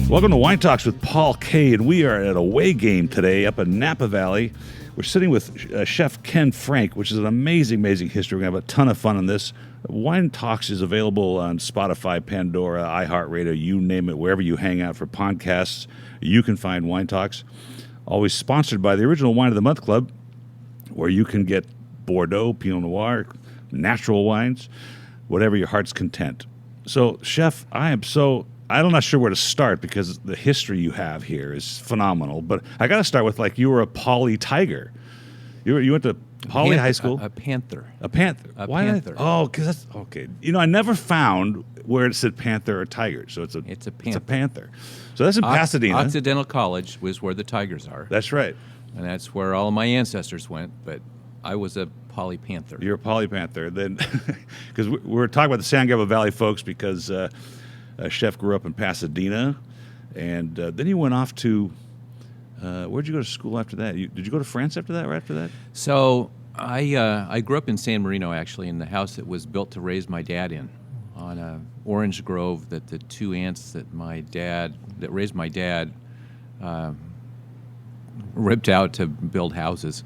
Welcome to Wine Talks with Paul K. And we are at an away game today up in Napa Valley. We're sitting with Chef Ken Frank, which is an amazing history. We're going to have a ton of fun on this. Wine Talks is available on Spotify, Pandora, iHeartRadio, you name it, wherever you hang out for podcasts, you can find Wine Talks. Always sponsored by the Original Wine of the Month Club, where you can get Bordeaux, Pinot Noir, natural wines, whatever your heart's content. So, Chef, I'm not sure where to start because the history you have here is phenomenal. But I got to start with, you were a Poly Tiger. You went to Poly High School? A Panther. A Panther. Why Panther. Because that's, okay. I never found where it said Panther or Tiger. So it's a Panther. It's a Panther. So that's in Pasadena. Occidental College was where the Tigers are. That's right. And that's where all of my ancestors went. But I was a Poly Panther. You're a Poly Panther. Then, because we're talking about the San Gabriel Valley folks because Chef grew up in Pasadena. And then you went off to... where'd you go to school after that? Did you go to France after that, or after that? So I grew up in San Marino, actually, in the house that was built to raise my dad in, on an orange grove that the two aunts that raised my dad ripped out to build houses.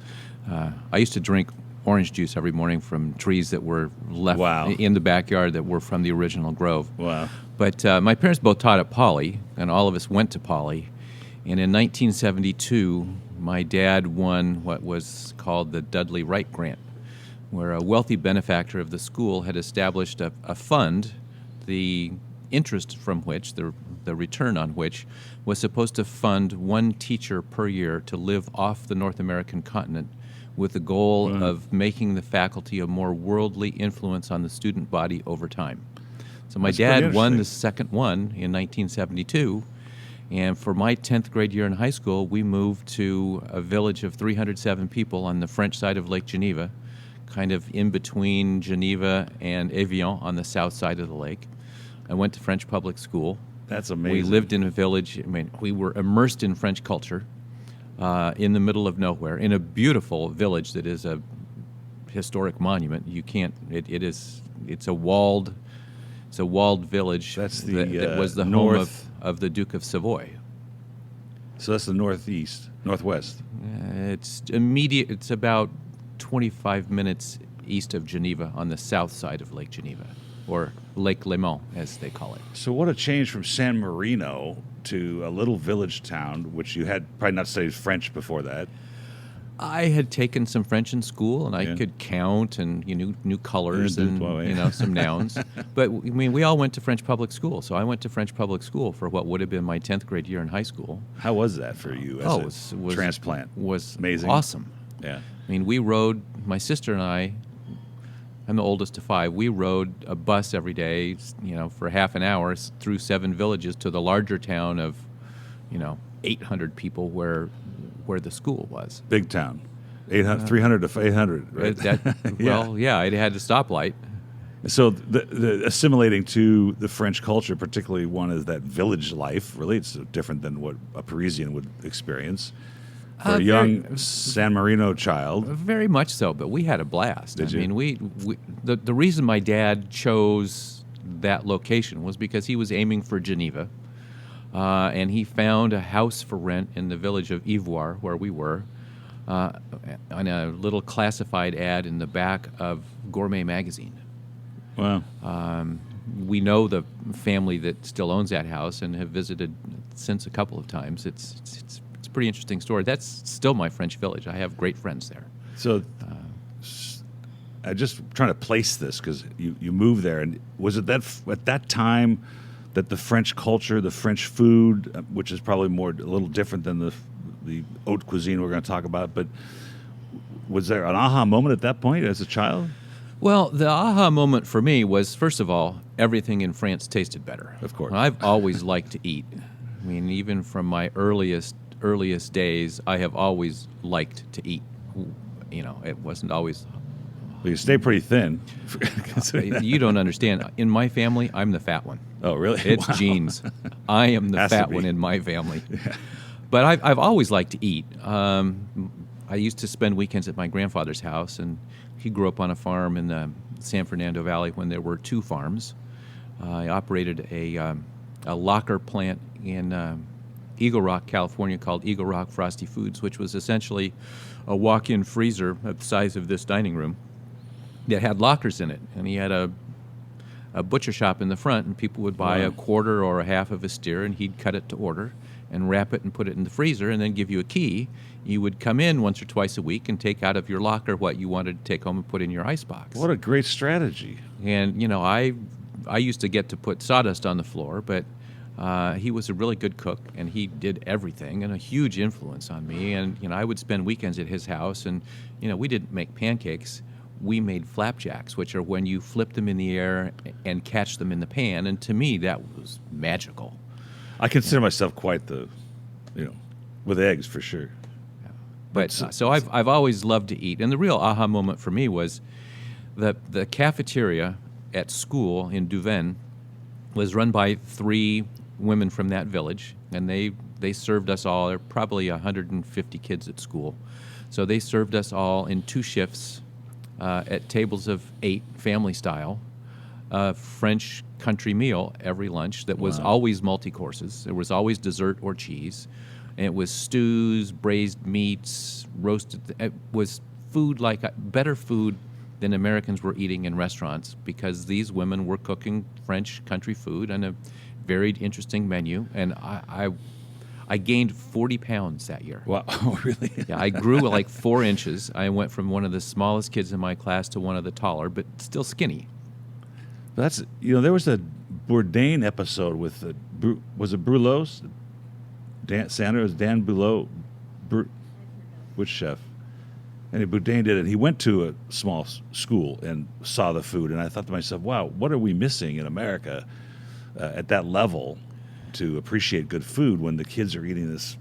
I used to drink orange juice every morning from trees that were left in the backyard that were from the original grove. Wow. But my parents both taught at Poly, and all of us went to Poly. And in 1972, my dad won what was called the Dudley Wright Grant, where a wealthy benefactor of the school had established a fund, the interest from which, the return on which, was supposed to fund one teacher per year to live off the North American continent with the goal of making the faculty a more worldly influence on the student body over time. So my dad won the second one in 1972. And for my 10th grade year in high school, we moved to a village of 307 people on the French side of Lake Geneva, kind of in between Geneva and Evian on the south side of the lake. I went to French public school. That's amazing. We lived in a village. We were immersed in French culture in the middle of nowhere, in a beautiful village that is a historic monument. It's a walled village. That was the home of the Duke of Savoy. So that's the northwest. It's about 25 minutes east of Geneva on the south side of Lake Geneva, or Lake Léman, as they call it. So what a change from San Marino to a little village town, which you had probably not studied French before that. I had taken some French in school, and I could count and knew colors and some nouns. But we all went to French public school, so I went to French public school for what would have been my 10th grade year in high school. How was that for you as a transplant? Was amazing, awesome. Yeah, we rode. My sister and I'm the oldest of five. We rode a bus every day, for half an hour through 7 villages to the larger town of, 800 people where the school was. Big town. 300 to 800, right? It had a stoplight. So the assimilating to the French culture, particularly one is that village life, really it's different than what a Parisian would experience. For a young San Marino child. Very much so, but we had a blast. Did you? The reason my dad chose that location was because he was aiming for Geneva. And he found a house for rent in the village of Ivoire, where we were, on a little classified ad in the back of Gourmet magazine. Wow. We know the family that still owns that house and have visited since a couple of times. It's a pretty interesting story. That's still my French village. I have great friends there. So I'm just trying to place this because you moved there. And was it that at that time that the French culture, the French food, which is probably a little different than the haute cuisine we're going to talk about, but was there an aha moment at that point as a child? Well, the aha moment for me was, first of all, everything in France tasted better. Of course. I've always liked to eat. Even from my earliest days, I have always liked to eat. It wasn't always... Well, you stay pretty thin. You don't understand. In my family, I'm the fat one. Oh, really? It's genes. I am the fat one in my family. Yeah. But I've always liked to eat. I used to spend weekends at my grandfather's house, and he grew up on a farm in the San Fernando Valley when there were 2 farms. I operated a a locker plant in Eagle Rock, California, called Eagle Rock Frosty Foods, which was essentially a walk-in freezer of the size of this dining room that had lockers in it. And he had a butcher shop in the front, and people would buy a quarter or a half of a steer, and he'd cut it to order and wrap it and put it in the freezer and then give you a key. You would come in once or twice a week and take out of your locker what you wanted to take home and put in your icebox. What a great strategy. And, you know, I used to get to put sawdust on the floor, but he was a really good cook, and he did everything, and a huge influence on me. And, you know, I would spend weekends at his house, and, you know, we didn't make pancakes. We made flapjacks, which are when you flip them in the air and catch them in the pan. And to me, that was magical. I consider myself quite the, with eggs for sure. But so I've always loved to eat. And the real aha moment for me was the cafeteria at school in Douvain was run by 3 women from that village, and they served us all. There were probably 150 kids at school. So they served us all in 2 shifts at tables of 8, family style, French country meal every lunch that was always multi-courses. There was always dessert or cheese. And it was stews, braised meats, roasted. It was food better food than Americans were eating in restaurants, because these women were cooking French country food on a varied, interesting menu. And I gained 40 pounds that year. Wow, oh, really? Yeah, I grew like 4 inches. I went from one of the smallest kids in my class to one of the taller, but still skinny. That's, there was a Bourdain episode with, was it Brulo's? Dan Boulot, which chef? And Bourdain did it. He went to a small school and saw the food, and I thought to myself, wow, what are we missing in America at that level to appreciate good food when the kids are eating this,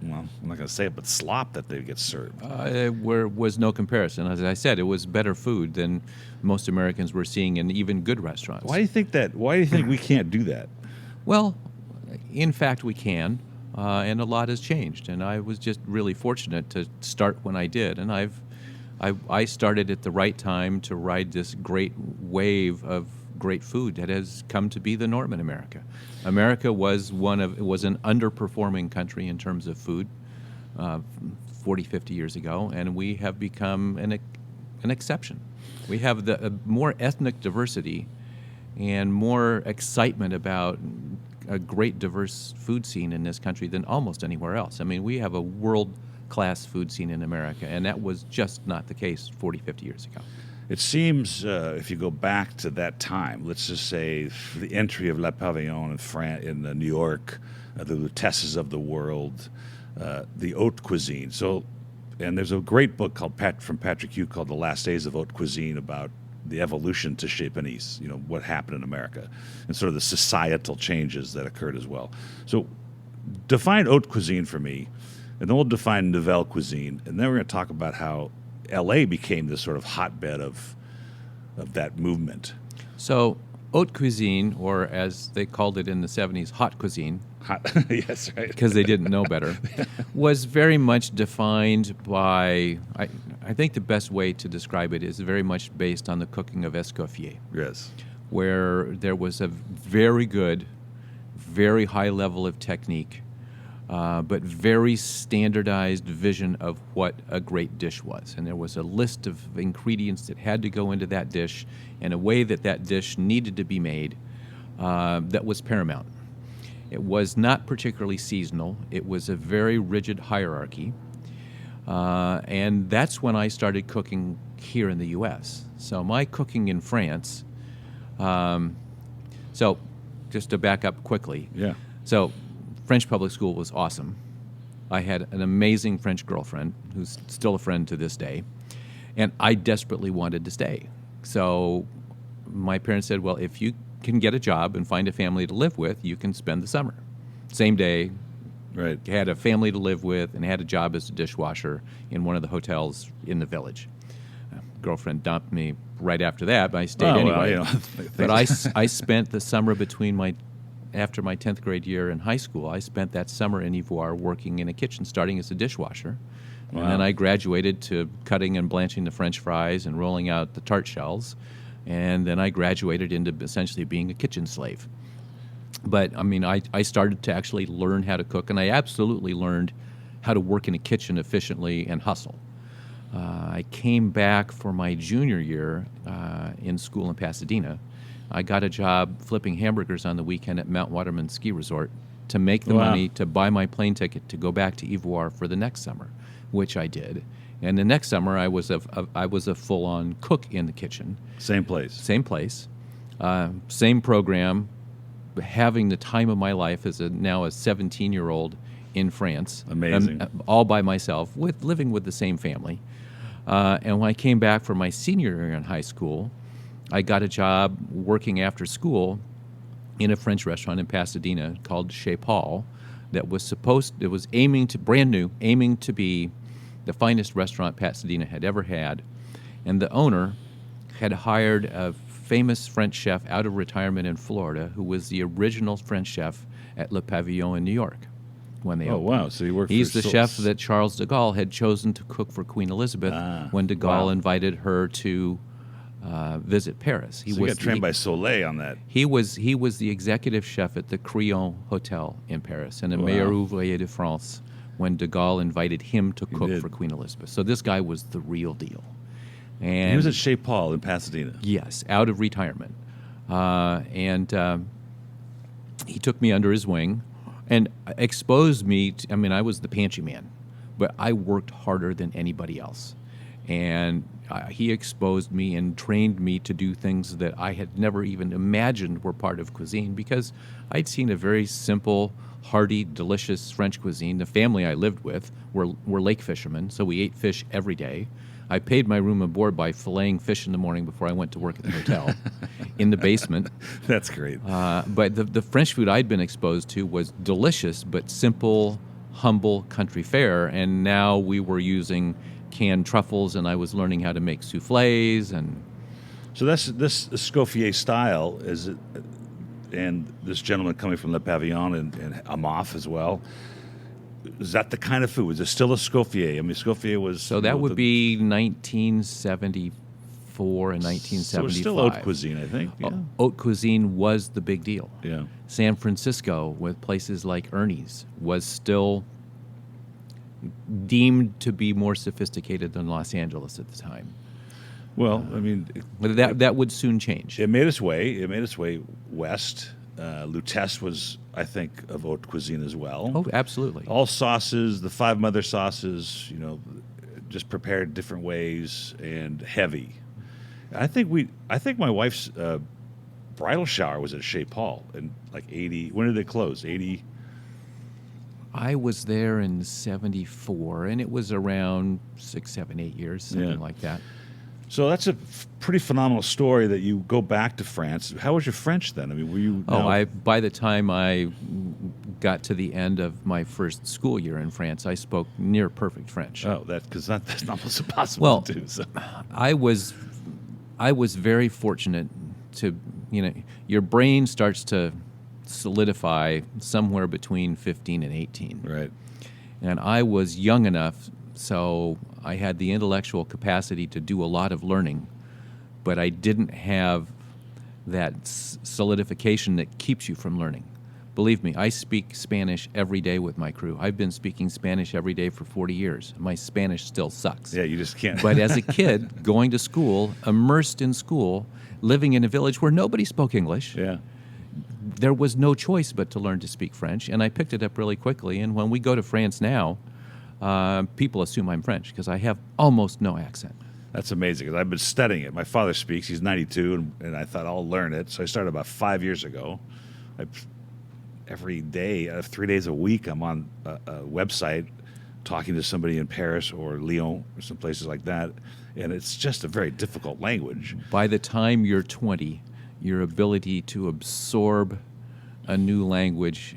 well, I'm not going to say it, but slop that they get served? There was no comparison. As I said, it was better food than most Americans were seeing in even good restaurants. Why do you think we can't do that? Well, in fact, we can. And a lot has changed, and I was just really fortunate to start when I did. And I started at the right time to ride this great wave of great food that has come to be the norm in America. America was an underperforming country in terms of food 40, 50 years ago, and we have become an exception. We have more ethnic diversity and more excitement about a great diverse food scene in this country than almost anywhere else. I mean, we have a world-class food scene in America, and that was just not the case 40, 50 years ago. It seems, if you go back to that time, let's just say the entry of Le Pavillon in New York, the Lutesses of the world, the haute cuisine. So, and there's a great book from Patrick Hugh called The Last Days of Haute Cuisine about the evolution to Chez Panisse, what happened in America, and sort of the societal changes that occurred as well. So define haute cuisine for me, and then we'll define nouvelle cuisine, and then we're going to talk about how L.A. became this sort of hotbed of that movement. So haute cuisine, or as they called it in the 70s, hot cuisine, yes, right, because they didn't know better, was very much defined by, I think the best way to describe it is very much based on the cooking of Escoffier. Yes. Where there was a very good, very high level of technique, but very standardized vision of what a great dish was. And there was a list of ingredients that had to go into that dish and a way that dish needed to be made that was paramount. It was not particularly seasonal. It was a very rigid hierarchy. And that's when I started cooking here in the U.S. So my cooking in France, so just to back up quickly. Yeah. So French public school was awesome. I had an amazing French girlfriend who's still a friend to this day, and I desperately wanted to stay. So my parents said, well, if you can get a job and find a family to live with, you can spend the summer. Same day, right. Had a family to live with and had a job as a dishwasher in one of the hotels in the village. Girlfriend dumped me right after that, but I stayed anyway. Well, but I spent the summer after my 10th grade year in high school, I spent that summer in Ivoire working in a kitchen, starting as a dishwasher. Wow. And then I graduated to cutting and blanching the French fries and rolling out the tart shells. And then I graduated into essentially being a kitchen slave. But, I mean, I started to actually learn how to cook, and I absolutely learned how to work in a kitchen efficiently and hustle. I came back for my junior year in school in Pasadena. I got a job flipping hamburgers on the weekend at Mount Waterman Ski Resort to make the money to buy my plane ticket to go back to Ivoire for the next summer, which I did. And the next summer, I was a full-on cook in the kitchen. Same place. Same place. Same program. Having the time of my life as now a 17-year-old in France. Amazing. All by myself, living with the same family. And when I came back for my senior year in high school, I got a job working after school in a French restaurant in Pasadena called Chez Paul it was aiming to be the finest restaurant Pasadena had ever had. And the owner had hired a famous French chef out of retirement in Florida who was the original French chef at Le Pavillon in New York when they opened. Wow. So you worked He's for the chef that Charles de Gaulle had chosen to cook for Queen Elizabeth when de Gaulle invited her to visit Paris. You got trained by Soleil on that. He was the executive chef at the Crillon Hotel in Paris and a Meilleur Ouvrier de France when de Gaulle invited him to cook for Queen Elizabeth. So this guy was the real deal. And he was at Chez Paul in Pasadena. Yes, out of retirement. And he took me under his wing and exposed me to, I mean, I was the pantry man, but I worked harder than anybody else. And he exposed me and trained me to do things that I had never even imagined were part of cuisine because I'd seen a very simple, hearty, delicious French cuisine. The family I lived with were lake fishermen, so we ate fish every day. I paid my room and board by filleting fish in the morning before I went to work at the hotel in the basement. That's great. But the French food I'd been exposed to was delicious but simple, humble country fare, and now we were using canned truffles, and I was learning how to make soufflés. And so this Escoffier style is, and this gentleman coming from Le Pavillon and Amaf as well. Is that the kind of food? Is it still Escoffier? I mean, Escoffier was... So that would be 1974 and 1975. So it's still haute cuisine, I think. Yeah. Haute cuisine was the big deal. Yeah. San Francisco, with places like Ernie's, was still deemed to be more sophisticated than Los Angeles at the time. Well, I mean... that would soon change. It made its way west. Lutèce was, I think, of haute cuisine as well. Oh, absolutely. All sauces, the 5 mother sauces, just prepared different ways and heavy. I think my wife's bridal shower was at Chez Paul in like 80. When did they close? 80. I was there in 74, and it was around 6, 7, 8 years, something like that. So that's a pretty phenomenal story that you go back to France. How was your French then? I mean, were you... By the time I got to the end of my first school year in France, I spoke near perfect French. Oh, that's almost impossible to do. So. I was very fortunate to, your brain starts to solidify somewhere between 15 and 18. Right. And I was young enough, so I had the intellectual capacity to do a lot of learning, but I didn't have that solidification that keeps you from learning. Believe me, I speak Spanish every day with my crew. I've been speaking Spanish every day for 40 years. My Spanish still sucks. Yeah, you just can't. But as a kid, going to school, immersed in school, living in a village where nobody spoke English, there was no choice but to learn to speak French, and I picked it up really quickly. And when we go to France now, people assume I'm French because I have almost no accent. That's amazing because I've been studying it. My father speaks. He's 92, and I thought I'll learn it. So I started about 5 years ago. Every day, 3 days a week, I'm on a website talking to somebody in Paris or Lyon or some places like that, and it's just a very difficult language. By the time you're 20, your ability to absorb a new language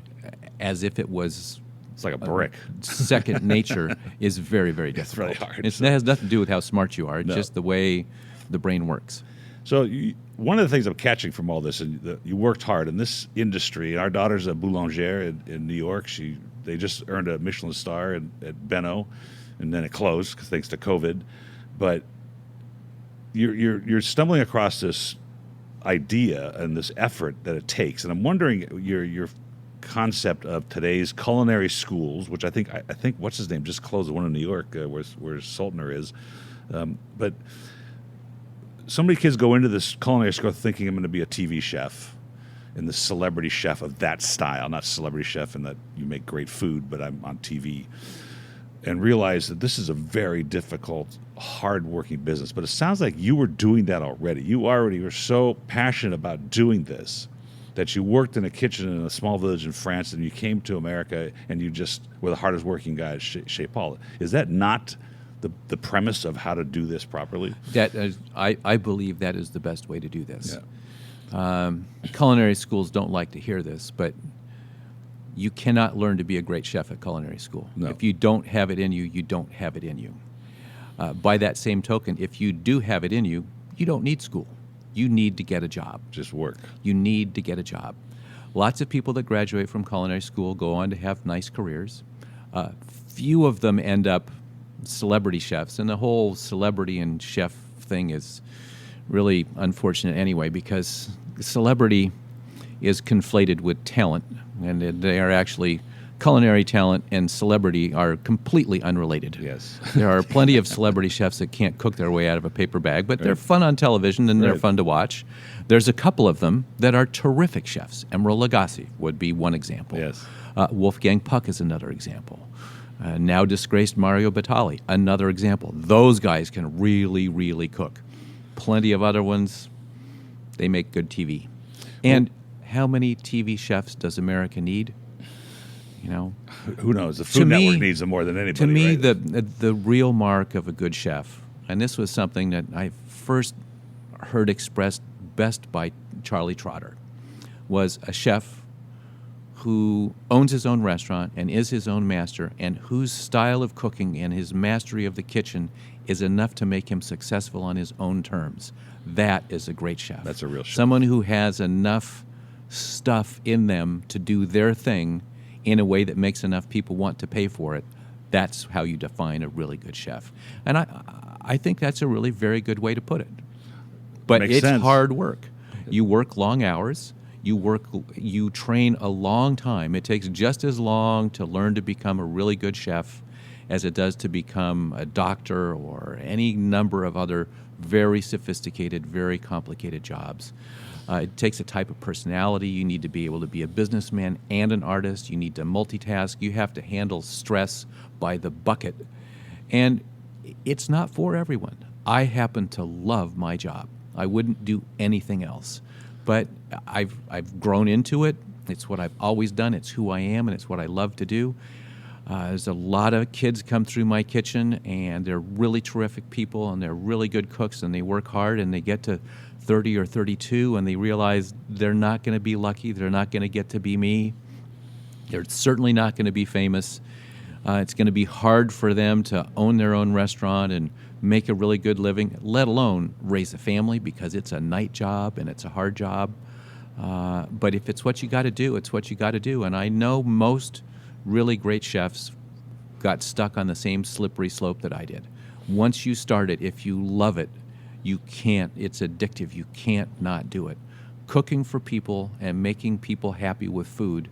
as if it was... It's like a brick. Second nature is very, very difficult. It's really hard. It has nothing to do with how smart you are. It's just the way the brain works. So one of the things I'm catching from all this, and you worked hard in this industry. Our daughter's a boulangère in New York. They just earned a Michelin star at Benno, and then it closed thanks to COVID. But you're stumbling across this idea and this effort that it takes. And I'm wondering your concept of today's culinary schools, which I think what's his name just closed the one in New York where Saltner is, but so many kids go into this culinary school thinking I'm going to be a TV chef and the celebrity chef of that style, not celebrity chef in that you make great food, but I'm on TV, and realize that this is a very difficult, hard-working business. But it sounds like you were doing that already. You already were so passionate about doing this that you worked in a kitchen in a small village in France, and you came to America, and you just were the hardest working guy at Chez Paul. Is that not the premise of how to do this properly? That is, I believe that is the best way to do this. Yeah. Culinary schools don't like to hear this, but you cannot learn to be a great chef at culinary school. No. If you don't have it in you, you don't have it in you. By that same token, if you do have it in you, you don't need school. You need to get a job. Just work. You need to get a job. Lots of people that graduate from culinary school go on to have nice careers. Few of them end up celebrity chefs, and the whole celebrity and chef thing is really unfortunate anyway, because celebrity is conflated with talent, and they are actually culinary talent and celebrity are completely unrelated. Yes. There are plenty of celebrity chefs that can't cook their way out of a paper bag, but they're fun on television and they're fun to watch. There's a couple of them that are terrific chefs. Emeril Lagasse would be one example. Yes. Wolfgang Puck is another example. Now disgraced Mario Batali, another example. Those guys can really, really cook. Plenty of other ones, they make good TV. And how many TV chefs does America need? You know, who knows? The Food Network needs them more than anybody. To me, right? the real mark of a good chef, and this was something that I first heard expressed best by Charlie Trotter, was a chef who owns his own restaurant and is his own master, and whose style of cooking and his mastery of the kitchen is enough to make him successful on his own terms. That is a great chef. That's a real chef. Someone who has enough stuff in them to do their thing in a way that makes enough people want to pay for it. That's how you define a really good chef. And I think that's a really very good way to put it. But Makes it's sense. hard work. You work long hours. You train a long time. It takes just as long to learn to become a really good chef as it does to become a doctor or any number of other very sophisticated, very complicated jobs. It takes a type of personality. You need to be able to be a businessman and an artist. You need to multitask. You have to handle stress by the bucket. And it's not for everyone. I happen to love my job. I wouldn't do anything else. But I've grown into it. It's what I've always done. It's who I am, and it's what I love to do. There's a lot of kids come through my kitchen, and they're really terrific people, and they're really good cooks, and they work hard, and they get to 30 or 32, and they realize they're not going to be lucky. They're not going to get to be me. They're certainly not going to be famous. It's going to be hard for them to own their own restaurant and make a really good living, let alone raise a family, because it's a night job and it's a hard job. But if it's what you got to do, it's what you got to do. And I know most really great chefs got stuck on the same slippery slope that I did. Once you start it, if you love it, you can't. It's addictive. You can't not do it. Cooking for people and making people happy with food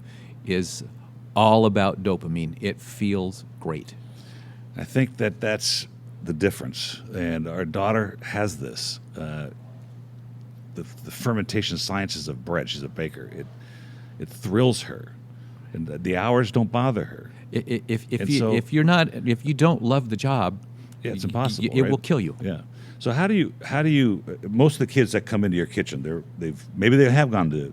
is all about dopamine. It feels great. I think that's the difference. And our daughter has this. The fermentation sciences of bread. She's a baker. It thrills her, and the hours don't bother her. If you don't love the job, yeah, it's impossible. It right? will kill you. Yeah. So how do you? Most of the kids that come into your kitchen, maybe they have gone to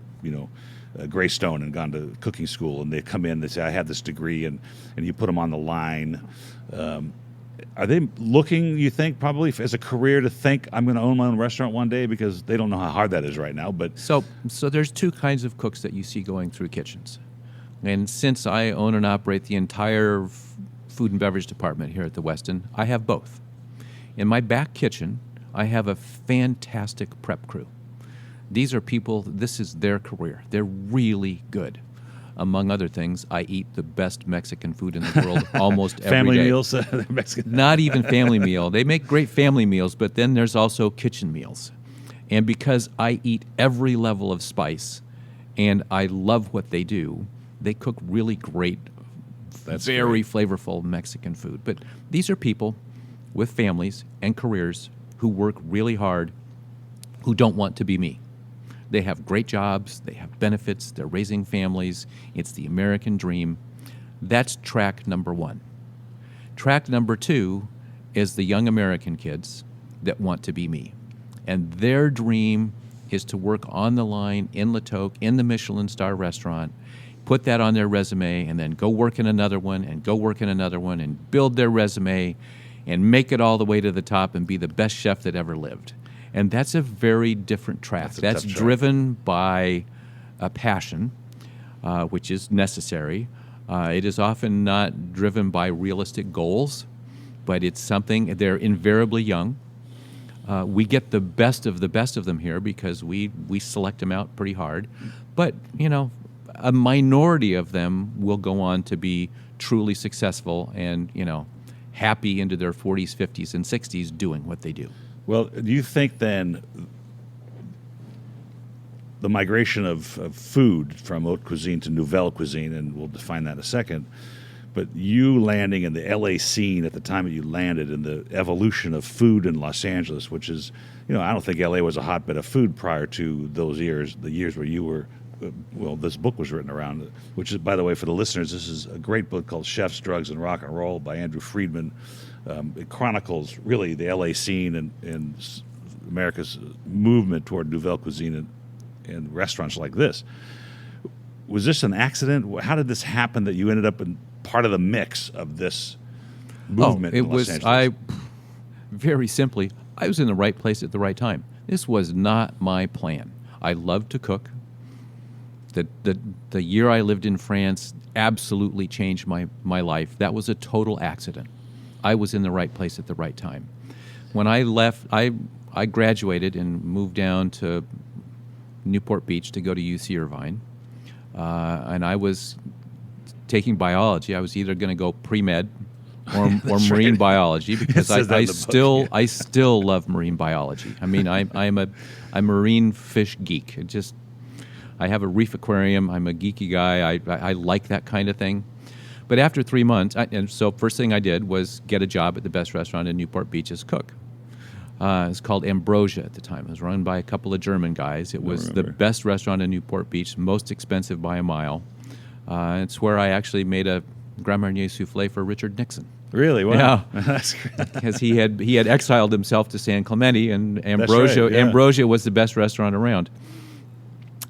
Greystone and gone to cooking school, and they come in. They say, "I have this degree," and you put them on the line. Are they looking, you think, probably as a career to think I'm going to own my own restaurant one day, because they don't know how hard that is right now? But so there's two kinds of cooks that you see going through kitchens, and since I own and operate the entire food and beverage department here at the Westin, I have both. In my back kitchen, I have a fantastic prep crew. These are people, this is their career. They're really good. Among other things, I eat the best Mexican food in the world almost every family day. meals, Mexican. Not even family meal. They make great family meals, but then there's also kitchen meals. And because I eat every level of spice and I love what they do, they cook really great, very flavorful Mexican food. But these are people with families and careers who work really hard, who don't want to be me. They have great jobs, they have benefits, they're raising families. It's the American dream. That's track number one. Track number two is the young American kids that want to be me. And their dream is to work on the line in Toque, in the Michelin star restaurant, put that on their resume, and then go work in another one, and go work in another one, and build their resume, and make it all the way to the top and be the best chef that ever lived. And that's a very different track. That's driven by a passion, which is necessary. It is often not driven by realistic goals, but it's something, they're invariably young. We get the best of them here because we select them out pretty hard. But, a minority of them will go on to be truly successful and, happy into their 40s, 50s, and 60s doing what they do. Well, do you think then the migration of food from haute cuisine to nouvelle cuisine, and we'll define that in a second, but you landing in the LA scene at the time that you landed and the evolution of food in Los Angeles, which is, I don't think LA was a hotbed of food prior to those years, the years where you were, this book was written around, which is, by the way, for the listeners, this is a great book called Chefs, Drugs, and Rock and Roll by Andrew Friedman. It chronicles really the LA scene and America's movement toward nouvelle cuisine and restaurants like this. Was this an accident? How did this happen that you ended up in part of the mix of this movement in Los Angeles? Very simply, I was in the right place at the right time. This was not my plan. I love to cook. The year I lived in France absolutely changed my life. That was a total accident. I was in the right place at the right time. When I left, I graduated and moved down to Newport Beach to go to UC Irvine. And I was taking biology. I was either going to go pre-med or marine biology because I still love marine biology. I mean, I'm a marine fish geek. I have a reef aquarium. I'm a geeky guy. I like that kind of thing. But after 3 months, so first thing I did was get a job at the best restaurant in Newport Beach as cook. It's called Ambrosia at the time. It was run by a couple of German guys. It was the best restaurant in Newport Beach, most expensive by a mile. It's where I actually made a Grand Marnier soufflé for Richard Nixon. Really? Wow. Yeah. That's great. Because he had exiled himself to San Clemente, and Ambrosia was the best restaurant around.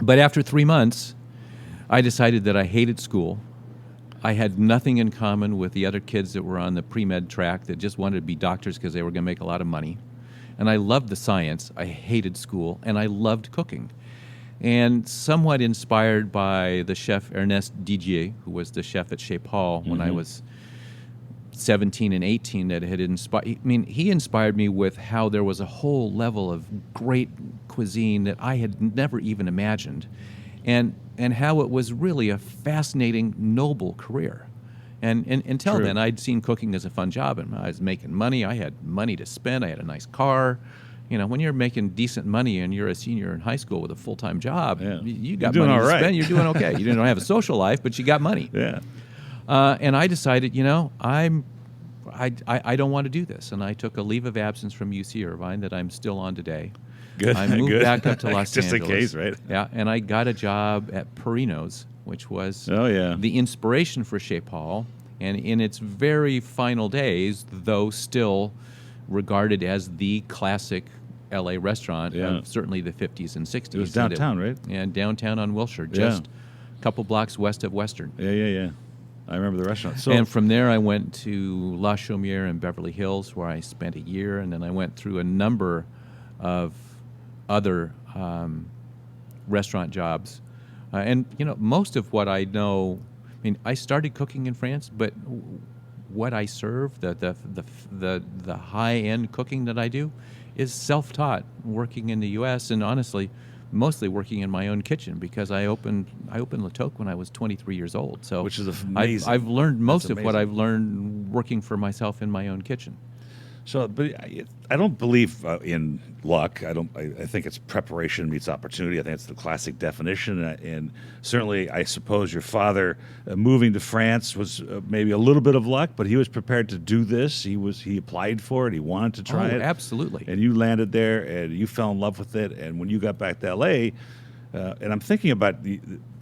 But after 3 months, I decided that I hated school. I had nothing in common with the other kids that were on the pre-med track that just wanted to be doctors because they were going to make a lot of money. And I loved the science. I hated school, and I loved cooking. And somewhat inspired by the chef Ernest Didier, who was the chef at Chez Paul when I was 17 and 18, that had inspired. I mean, he inspired me with how there was a whole level of great cuisine that I had never even imagined, and how it was really a fascinating, noble career. And until then, I'd seen cooking as a fun job, and I was making money. I had money to spend. I had a nice car. When you're making decent money and you're a senior in high school with a full-time job, you got money to spend. You're doing okay. You don't have a social life, but you got money. Yeah. And I decided, I don't want to do this. And I took a leave of absence from UC Irvine that I'm still on today. Good. I moved back up to Los Just Angeles. Just in case, right? Yeah, and I got a job at Perino's, which was the inspiration for Chez Paul. And in its very final days, though still regarded as the classic LA restaurant of certainly the 50s and 60s. It was downtown, right? Yeah, downtown on Wilshire, just a couple blocks west of Western. Yeah. I remember the restaurant. And from there, I went to La Chaumière in Beverly Hills, where I spent a year, and then I went through a number of other restaurant jobs. And most of what I know, I started cooking in France, but what I serve, the high-end cooking that I do, is self-taught, working in the U.S. and honestly, mostly working in my own kitchen because I opened Le Toque when I was 23 years old. So which is amazing. I've learned most of what I've learned working for myself in my own kitchen. So, but I don't believe in luck. I don't. I think it's preparation meets opportunity. I think it's the classic definition. And certainly, I suppose your father moving to France was maybe a little bit of luck, but he was prepared to do this. He applied for it. He wanted to try it. Absolutely. And you landed there, and you fell in love with it. And when you got back to L.A., and I'm thinking about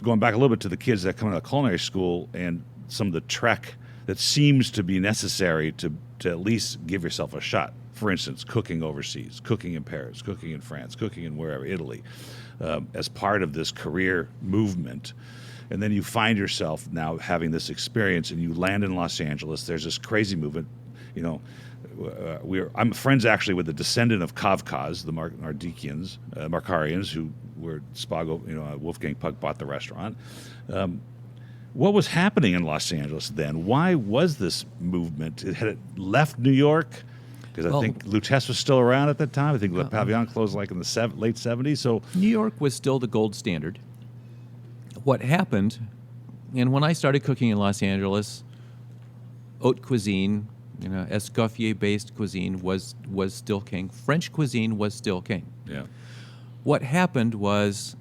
going back a little bit to the kids that come out of culinary school and some of the trek that seems to be necessary to at least give yourself a shot. For instance, cooking overseas, cooking in Paris, cooking in France, cooking in wherever, Italy, as part of this career movement. And then you find yourself now having this experience, and you land in Los Angeles. There's this crazy movement. You know, I'm friends actually with the descendant of Kavkaz, the Markarians, who were Spago. Wolfgang Puck bought the restaurant. What was happening in Los Angeles then? Why was this movement? Had it left New York? Because I think Lutèce was still around at that time. I think Le Pavillon closed like in the late 70s. So New York was still the gold standard. What happened, and when I started cooking in Los Angeles, haute cuisine, Escoffier-based cuisine was still king. French cuisine was still king. Yeah. What happened was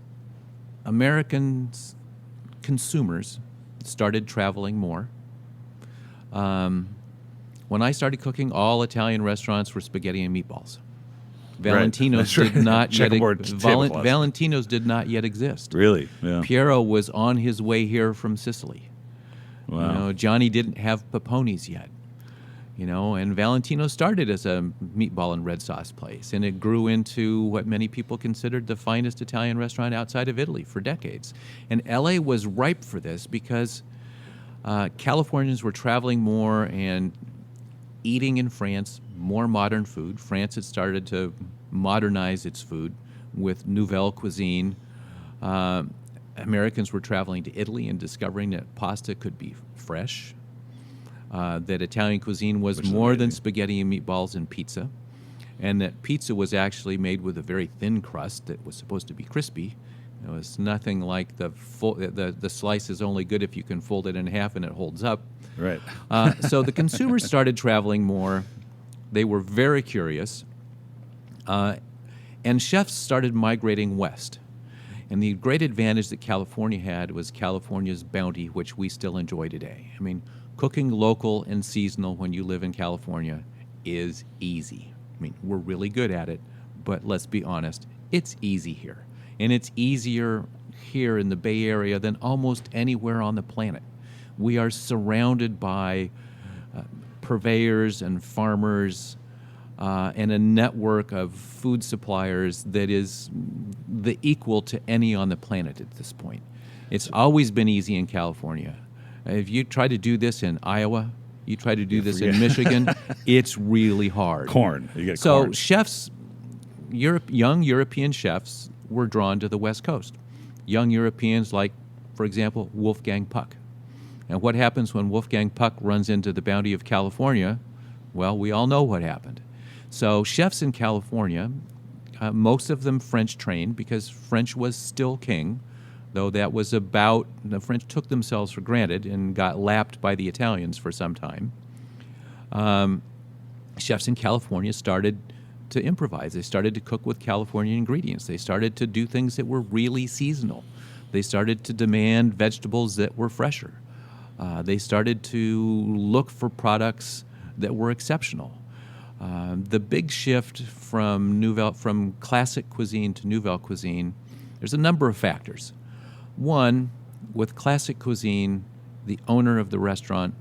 Americans, consumers, started traveling more. When I started cooking, all Italian restaurants were spaghetti and meatballs. Valentino's right. did not yet Valentino's did not yet exist. Really? Yeah. Piero was on his way here from Sicily. Wow. Johnny didn't have Paponis yet. And Valentino started as a meatball and red sauce place, and it grew into what many people considered the finest Italian restaurant outside of Italy for decades. And LA was ripe for this because Californians were traveling more and eating in France more modern food. France had started to modernize its food with nouvelle cuisine. Americans were traveling to Italy and discovering that pasta could be fresh. That Italian cuisine was more than spaghetti and meatballs and pizza, and that pizza was actually made with a very thin crust that was supposed to be crispy. It was nothing like the slice is only good if you can fold it in half and it holds up. Right. So the consumers started traveling more. They were very curious, and chefs started migrating west. And the great advantage that California had was California's bounty, which we still enjoy today. I mean, cooking local and seasonal when you live in California is easy. I mean, we're really good at it, but let's be honest, it's easy here. And it's easier here in the Bay Area than almost anywhere on the planet. We are surrounded by purveyors and farmers and a network of food suppliers that is the equal to any on the planet at this point. It's always been easy in California. If you try to do this in Iowa, you try to do this in Michigan, it's really hard. Corn. You get so corn. Chefs, young European chefs were drawn to the West Coast. Young Europeans like, for example, Wolfgang Puck. And what happens when Wolfgang Puck runs into the bounty of California? Well, we all know what happened. So chefs in California, most of them French trained because French was still king, though that was the French took themselves for granted and got lapped by the Italians for some time. Chefs in California started to improvise. They started to cook with California ingredients. They started to do things that were really seasonal. They started to demand vegetables that were fresher. They started to look for products that were exceptional. The big shift from classic cuisine to nouvelle cuisine, there's a number of factors. One, with classic cuisine, the owner of the restaurant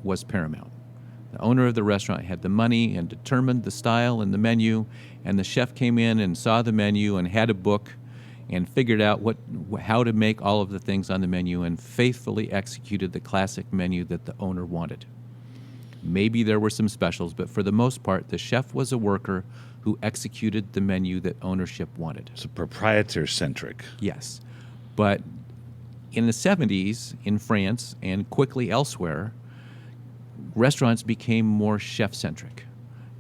was paramount. The owner of the restaurant had the money and determined the style and the menu, and the chef came in and saw the menu and had a book and figured out how to make all of the things on the menu and faithfully executed the classic menu that the owner wanted. Maybe there were some specials, but for the most part, the chef was a worker who executed the menu that ownership wanted. So proprietor-centric. Yes. But in the 70s, in France and quickly elsewhere, restaurants became more chef-centric.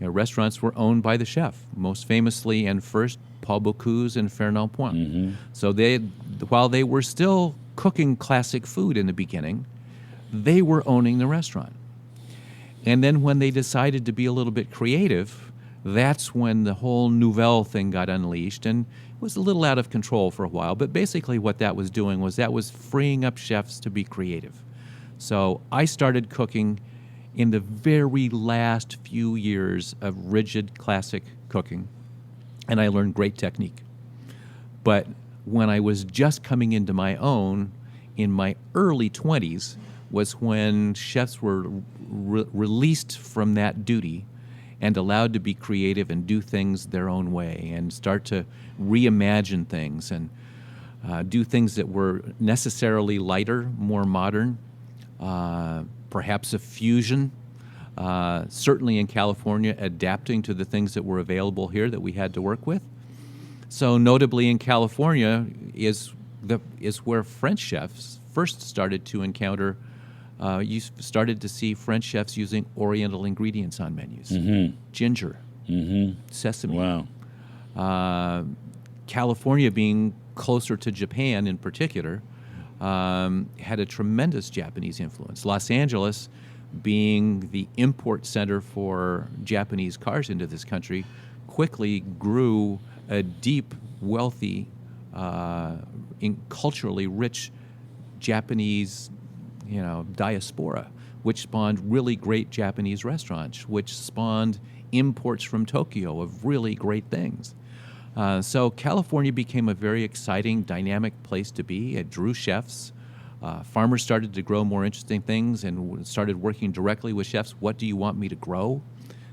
Restaurants were owned by the chef, most famously and first Paul Bocuse and Fernand Point. Mm-hmm. So while they were still cooking classic food in the beginning, they were owning the restaurant. And then when they decided to be a little bit creative, that's when the whole nouvelle thing got unleashed, and it was a little out of control for a while. But basically what that was doing was that was freeing up chefs to be creative. So I started cooking in the very last few years of rigid classic cooking, and I learned great technique. But when I was just coming into my own, in my early 20s, was when chefs were released from that duty and allowed to be creative and do things their own way and start to reimagine things and do things that were necessarily lighter, more modern, perhaps a fusion. Certainly in California, adapting to the things that were available here that we had to work with. So notably in California is where French chefs first started to encounter. You started to see French chefs using Oriental ingredients on menus. Mm-hmm. Ginger, sesame. Wow. California, being closer to Japan in particular, had a tremendous Japanese influence. Los Angeles, being the import center for Japanese cars into this country, quickly grew a deep, wealthy, culturally rich Japanese, diaspora, which spawned really great Japanese restaurants, which spawned imports from Tokyo of really great things. So California became a very exciting, dynamic place to be. It drew chefs. Farmers started to grow more interesting things and started working directly with chefs. What do you want me to grow?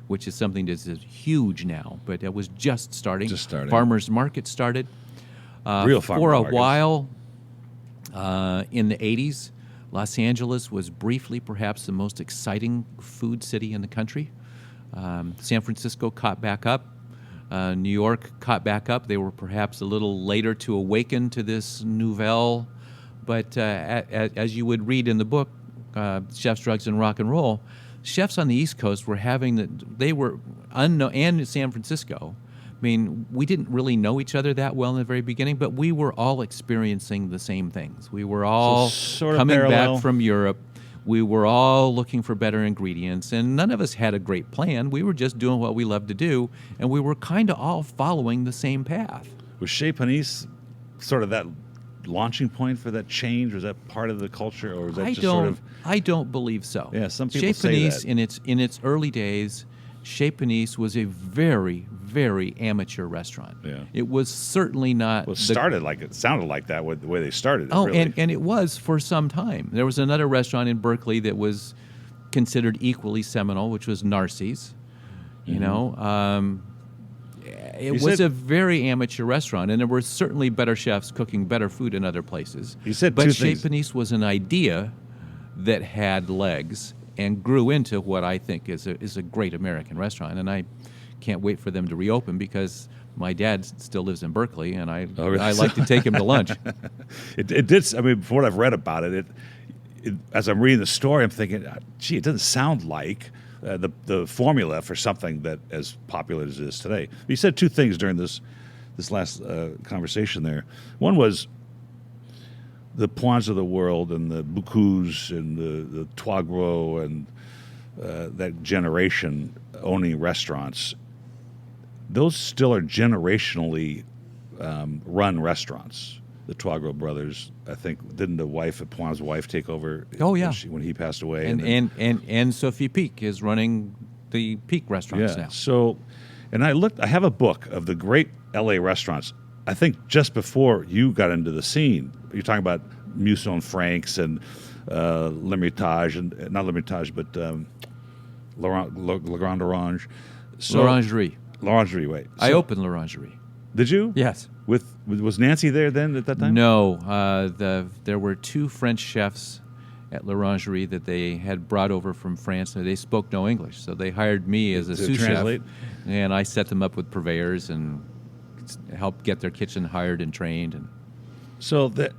Which is something that is huge now, but it was just starting. Farmers market started. Real farmers for a markets. while in the 80s, Los Angeles was briefly perhaps the most exciting food city in the country. San Francisco caught back up. New York caught back up. They were perhaps a little later to awaken to this nouvelle. But as you would read in the book, Chefs, Drugs, and Rock and Roll, chefs on the East Coast were they were unknown, and in San Francisco. I mean, we didn't really know each other that well in the very beginning, but we were all experiencing the same things. We were all sort of coming parallel. back from Europe. We were all looking for better ingredients, and none of us had a great plan. We were just doing what we loved to do, and we were kind of all following the same path. Was Chez Panisse sort of that launching point for that change? Was that part of the culture, or was that I don't believe so. Yeah, some people Chez say Panisse, that. in its early days, Chez Panisse was a very, very amateur restaurant. Yeah. It was certainly not. Well, it sounded like that with the way they started. And it was for some time. There was another restaurant in Berkeley that was considered equally seminal, which was Narcisse. It was a very amateur restaurant, and there were certainly better chefs cooking better food in other places. You said but two Chez things. Panisse was an idea that had legs and grew into what I think is a great American restaurant, and I can't wait for them to reopen because my dad still lives in Berkeley, and I like to take him to lunch. It did. I mean, from what I've read about it, as I'm reading the story, I'm thinking, gee, it doesn't sound like the formula for something that as popular as it is today. You said two things during this last conversation there. One was the Poins of the world and the Bocuse and the Trois Gros and that generation owning restaurants. Those still are generationally run restaurants. The Trois Gros brothers, I think, didn't the wife, Poin's wife, take over? Oh yeah, when he passed away. And Sophie Pic is running the Pic restaurants now. So, and I have a book of the great L.A. restaurants. I think just before you got into the scene, you're talking about Musso Frank's and L'Hermitage, and not L'Hermitage, but Le Grand Orange. L'Orangerie, wait. I opened L'Orangerie. Did you? Yes. Was Nancy there then at that time? No. There were two French chefs at L'Orangerie that they had brought over from France. They spoke no English, so they hired me as a sous chef, and I set them up with purveyors and helped get their kitchen hired and trained. And so the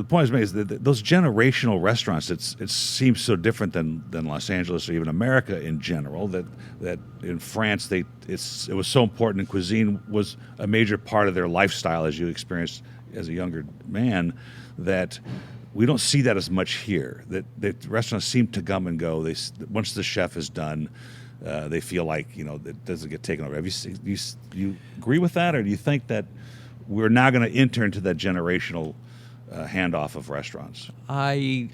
point is made is that those generational restaurants, it seems so different than Los Angeles or even America in general. That in France it was so important, and cuisine was a major part of their lifestyle, as you experienced as a younger man. That we don't see that as much here. That restaurants seem to come and go. Once the chef is done, they feel like it doesn't get taken over. You agree with that, or do you think that we're now going to enter into that generational handoff of restaurants? I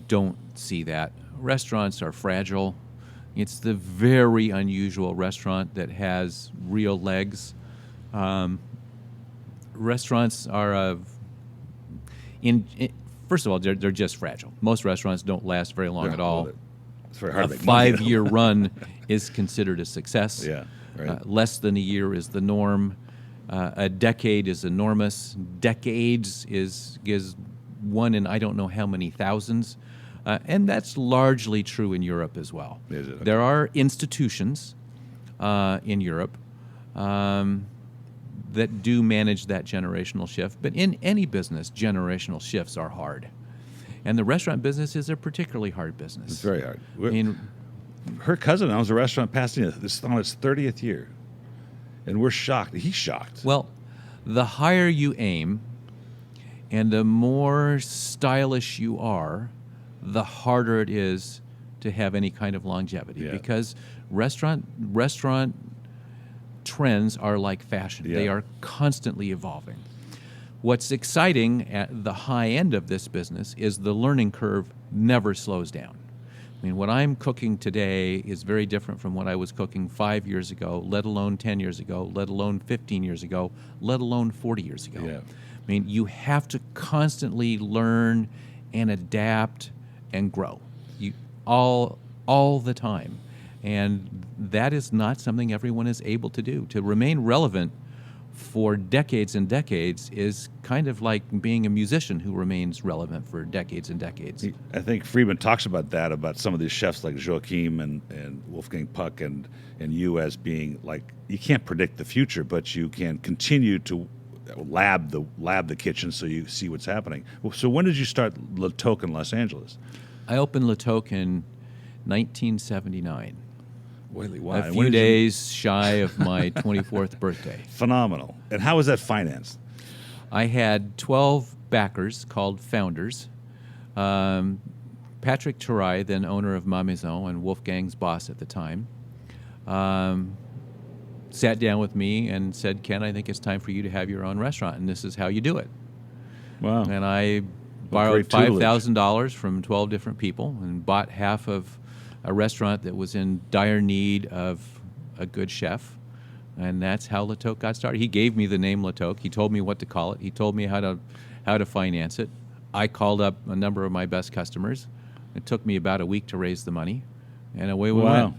don't see that. Restaurants are fragile. It's the very unusual restaurant that has real legs. Restaurants are first of all, they're just fragile. Most restaurants don't last very long at all. It's very hard A to make money. 5-year run is considered a success. Yeah, right. Less than a year is the norm. A decade is enormous. Decades is one in I don't know how many thousands. And that's largely true in Europe as well. Is it? Okay. There are institutions in Europe that do manage that generational shift. But in any business, generational shifts are hard. And the restaurant business is a particularly hard business. It's very hard. I mean, Her cousin owns a restaurant in Pasadena. This is on its 30th year. And we're shocked. He's shocked. well, the higher you aim and the more stylish you are, the harder it is to have any kind of longevity. Yeah. Because restaurant trends are like fashion. Yeah. They are constantly evolving. What's exciting at the high end of this business is the learning curve never slows down. I mean, what I'm cooking today is very different from what I was cooking 5 years ago, let alone 10 years ago, let alone 15 years ago, let alone 40 years ago. Yeah. I mean, you have to constantly learn and adapt and grow all the time. And that is not something everyone is able to do. To remain relevant for decades and decades is kind of like being a musician who remains relevant for decades and decades. I think Friedman talks about that, about some of these chefs like Joachim and Wolfgang Puck and you as being like, you can't predict the future, but you can continue to lab the kitchen so you see what's happening. So when did you start Le Toque in Los Angeles? I opened Le Toque in 1979. Wow. A few days shy of my 24th birthday. Phenomenal. And how was that financed? I had 12 backers called founders. Patrick Turay, then owner of Ma Maison and Wolfgang's boss at the time, sat down with me and said, Ken, I think it's time for you to have your own restaurant, and this is how you do it. Wow. And I borrowed $5,000 from 12 different people and bought half of a restaurant that was in dire need of a good chef, and that's how Le Toque got started. He gave me the name Le Toque. He told me what to call it. He told me how to finance it. I called up a number of my best customers. It took me about a week to raise the money, and away we went.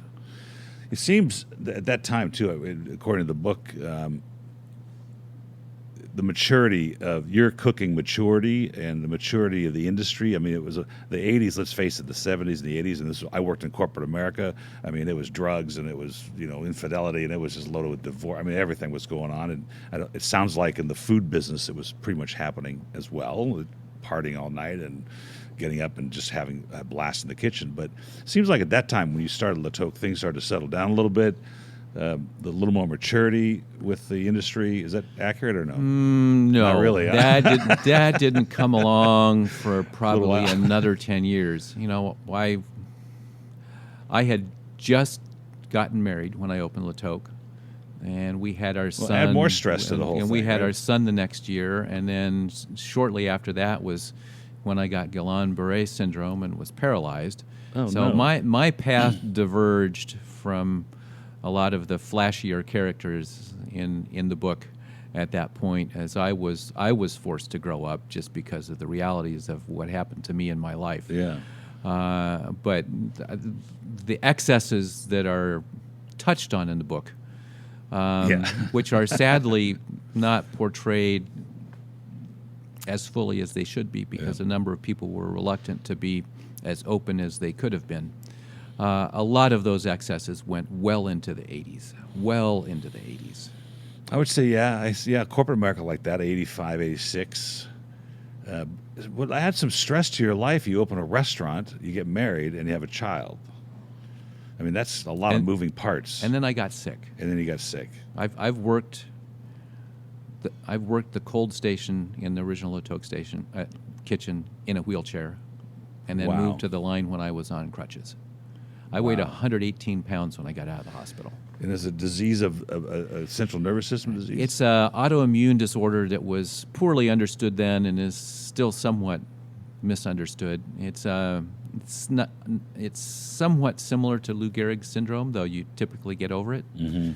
It seems at that time, too, according to the book, the maturity of your cooking maturity and the maturity of the industry. I mean, it was the 80s, let's face it, the 70s and the 80s, and I worked in corporate America. I mean, it was drugs and it was, infidelity, and it was just loaded with divorce. I mean, everything was going on. And it sounds like in the food business, it was pretty much happening as well, partying all night and getting up and just having a blast in the kitchen. But it seems like at that time when you started Le Toque, things started to settle down a little bit. The little more maturity with the industry. Is that accurate or no? No, not really. Huh? That didn't come along for probably another 10 years. Why? I had just gotten married when I opened Le Toque, and we had our son. Add more stress to the whole thing. And we had right? our son the next year, and then shortly after that was when I got Guillain-Barré syndrome and was paralyzed. Oh, so no. my path diverged from a lot of the flashier characters in the book at that point, as I was forced to grow up just because of the realities of what happened to me in my life. Yeah. But the excesses that are touched on in the book, which are sadly not portrayed as fully as they should be, because a number of people were reluctant to be as open as they could have been. A lot of those excesses went well into the 80s. I would say, corporate America like that, 85, 86. Well, I had some stress to your life. You open a restaurant, you get married, and you have a child. I mean, that's a lot of moving parts. And then I got sick. And then you got sick. I've worked the cold station in the original Le Toque station, kitchen in a wheelchair, and then Wow. moved to the line when I was on crutches. I weighed Wow. 118 pounds when I got out of the hospital. And it's a disease of a central nervous system disease? It's an autoimmune disorder that was poorly understood then and is still somewhat misunderstood. It's somewhat similar to Lou Gehrig's syndrome, though you typically get over it. Mm-hmm.